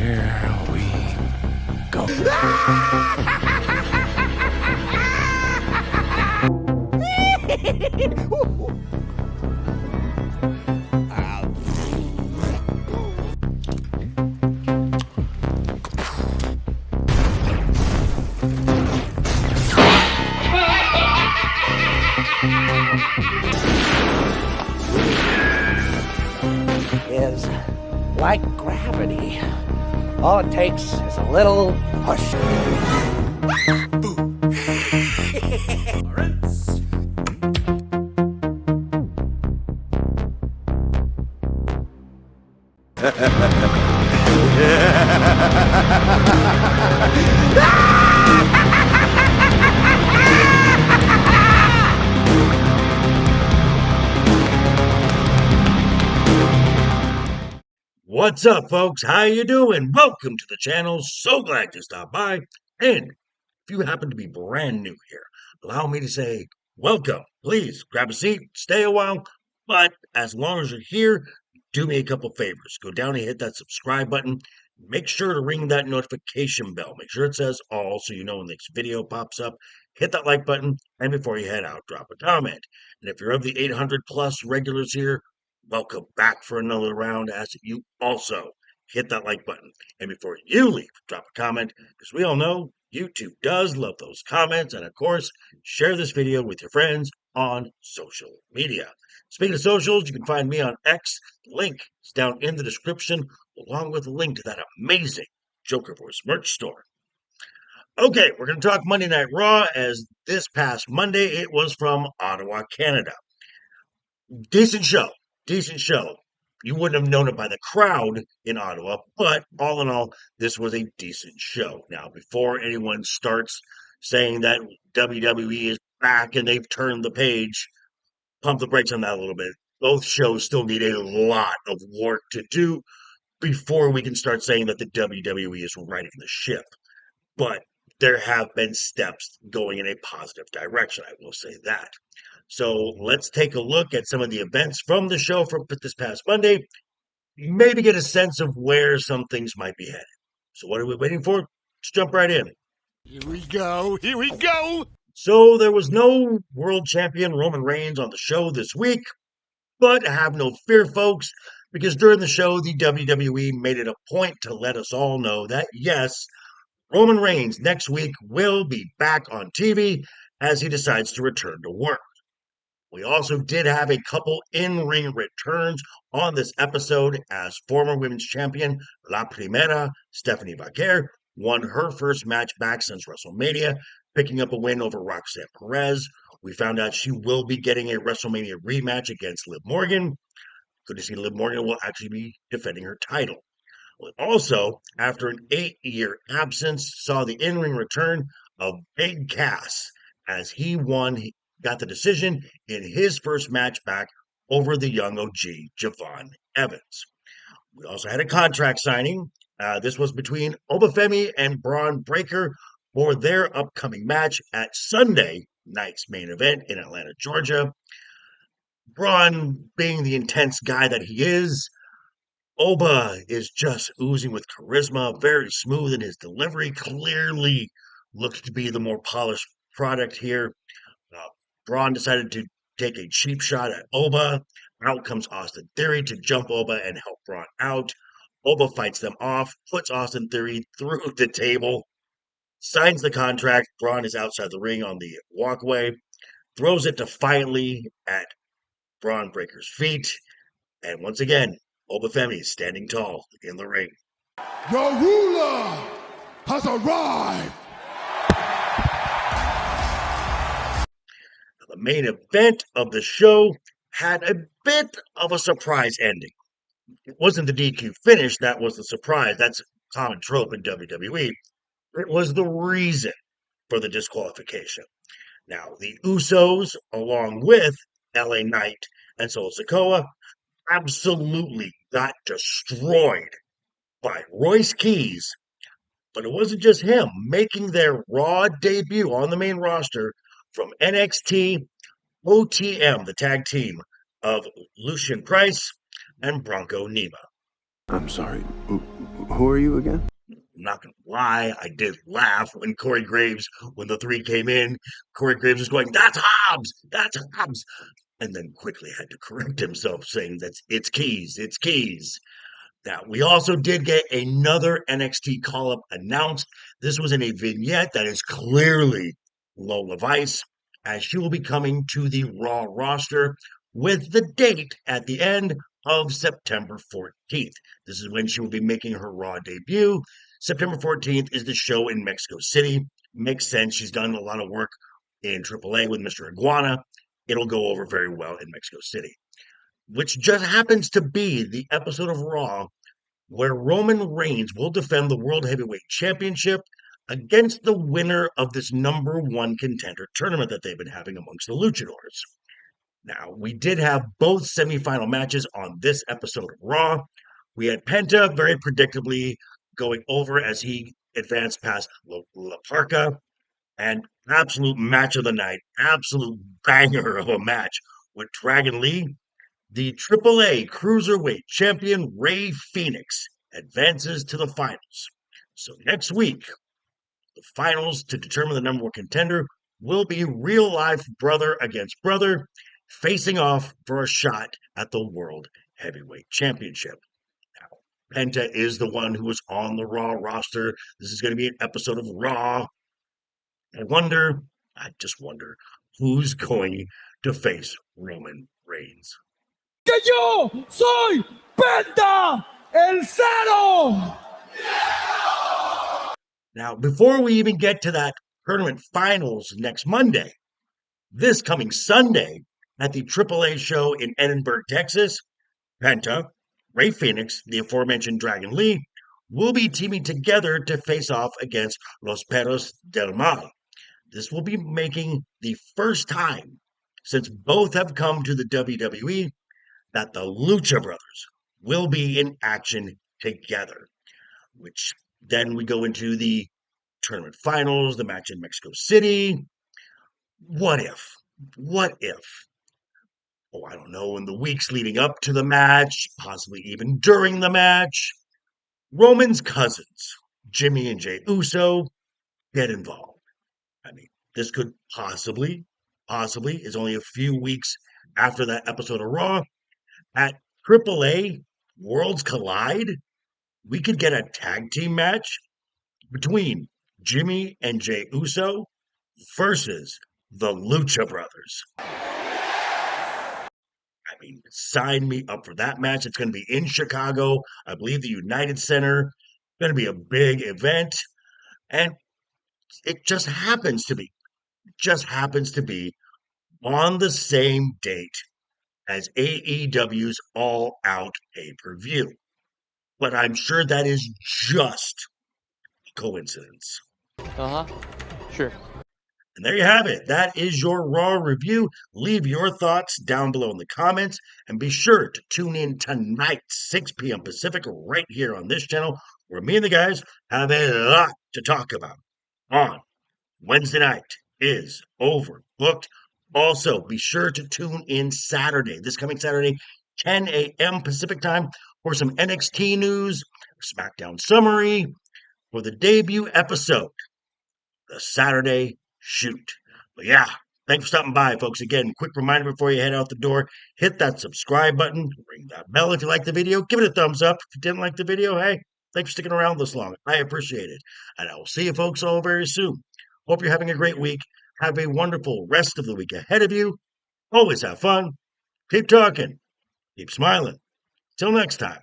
Here we go. Is like gravity. All it takes is a little push. What's up, folks? How you doing? Welcome to the channel. So glad you stopped by. And if you happen to be brand new here, allow me to say welcome. Please grab a seat, stay a while. But as long as you're here, do me a couple favors. Go down and hit that subscribe button. Make sure to ring that notification bell. Make sure it says all so you know when the next video pops up. Hit that like button. And before you head out, drop a comment. And if you're of the 800 plus regulars here, welcome back for another round. As you also hit that like button. And before you leave, drop a comment, because we all know YouTube does love those comments. And of course, share this video with your friends on social media. Speaking of socials, you can find me on X. The link is down in the description, along with a link to that amazing Joker Voice merch store. Okay, we're going to talk Monday Night Raw, as this past Monday it was from Ottawa, Canada. Decent show. Decent show. You wouldn't have known it by the crowd in Ottawa, but all in all, this was a decent show. Now, before anyone starts saying that WWE is back and they've turned the page, pump the brakes on that a little bit. Both shows still need a lot of work to do before we can start saying that the WWE is righting the ship. But there have been steps going in a positive direction, I will say that. So let's take a look at some of the events from the show from this past Monday. Maybe get a sense of where some things might be headed. So what are we waiting for? Let's jump right in. Here we go. Here we go. So there was no world champion Roman Reigns on the show this week, but have no fear, folks, because during the show, the WWE made it a point to let us all know that, yes, Roman Reigns next week will be back on TV as he decides to return to work. We also did have a couple in-ring returns on this episode, as former women's champion La Primera, Stephanie Vaquer, won her first match back since WrestleMania, picking up a win over Roxanne Perez. We found out she will be getting a WrestleMania rematch against Liv Morgan. Good to see Liv Morgan will actually be defending her title. Also, after an 8-year absence, saw the in-ring return of Big Cass, as he got the decision in his first match back over the young OG, Javon Evans. We also had a contract signing. This was between Obafemi and Bron Breakker for their upcoming match at Sunday night's main event in Atlanta, Georgia. Bron, being the intense guy that he is, Oba is just oozing with charisma, very smooth in his delivery, clearly looks to be the more polished product here. Braun decided to take a cheap shot at Oba. Out comes Austin Theory to jump Oba and help Braun out. Oba fights them off, puts Austin Theory through the table, signs the contract. Braun is outside the ring on the walkway, throws it defiantly at Braun Breaker's feet, and once again, Obafemi is standing tall in the ring. Your ruler has arrived. The main event of the show had a bit of a surprise ending. It wasn't the DQ finish that was the surprise. That's a common trope in WWE. It was the reason for the disqualification. Now, the Usos, along with LA Knight and Solo Sikoa, absolutely got destroyed by Royce Keys. But it wasn't just him. Making their Raw debut on the main roster from NXT, OTM, the tag team of Lucian Price and Bronco Nima. I'm sorry. Who are you again? I'm not gonna lie, I did laugh when Corey Graves, when the three came in, Corey Graves was going, "That's Hobbs! That's Hobbs!" And then quickly had to correct himself, saying it's Keys, it's Keys. Now, we also did get another NXT call-up announced. This was in a vignette that is clearly Lola Vice, as she will be coming to the Raw roster with the date at the end of September 14th. This is when she will be making her Raw debut. September 14th is the show in Mexico City. Makes sense. She's done a lot of work in AAA with Mr. Iguana. It'll go over very well in Mexico City, which just happens to be the episode of Raw where Roman Reigns will defend the World Heavyweight Championship against the winner of this number one contender tournament that they've been having amongst the luchadors. Now, we did have both semifinal matches on this episode of Raw. We had Penta very predictably going over as he advanced past La Parca, and absolute match of the night, absolute banger of a match with Dragon Lee. The AAA Cruiserweight Champion Rey Fenix advances to the finals. So next week, the finals to determine the number one contender will be real life brother against brother, facing off for a shot at the World Heavyweight Championship. Now, Penta is the one who is on the Raw roster. This is going to be an episode of Raw. I just wonder, who's going to face Roman Reigns? Que yo soy Penta el Cero! Now, before we even get to that tournament finals next Monday, this coming Sunday at the AAA show in Edinburgh, Texas, Penta, Rey Fenix, the aforementioned Dragon Lee, will be teaming together to face off against Los Perros del Mal. This will be making the first time since both have come to the WWE that the Lucha Brothers will be in action together, which then we go into the tournament finals, the match in Mexico City. What if? What if? Oh, I don't know, in the weeks leading up to the match, possibly even during the match, Roman's cousins, Jimmy and Jey Uso, get involved. I mean, this could possibly, is only a few weeks after that episode of Raw. At AAA Worlds Collide, we could get a tag team match between Jimmy and Jey Uso versus the Lucha Brothers. I mean, sign me up for that match. It's going to be in Chicago, I believe the United Center. It's going to be a big event. And it just happens to be on the same date as AEW's All Out pay-per-view. But I'm sure that is just coincidence. Sure. And there you have it. That is your Raw review. Leave your thoughts down below in the comments. And be sure to tune in tonight, 6 p.m. Pacific, right here on this channel, where me and the guys have a lot to talk about. On Wednesday night is overbooked. Also, be sure to tune in Saturday, this coming Saturday, 10 a.m. Pacific time, for some NXT news, SmackDown summary, for the debut episode, the Saturday Shoot. But yeah, thanks for stopping by, folks. Again, quick reminder before you head out the door, hit that subscribe button, ring that bell if you like the video, give it a thumbs up. If you didn't like the video, hey, thanks for sticking around this long. I appreciate it. And I will see you folks all very soon. Hope you're having a great week. Have a wonderful rest of the week ahead of you. Always have fun. Keep talking. Keep smiling. Till next time.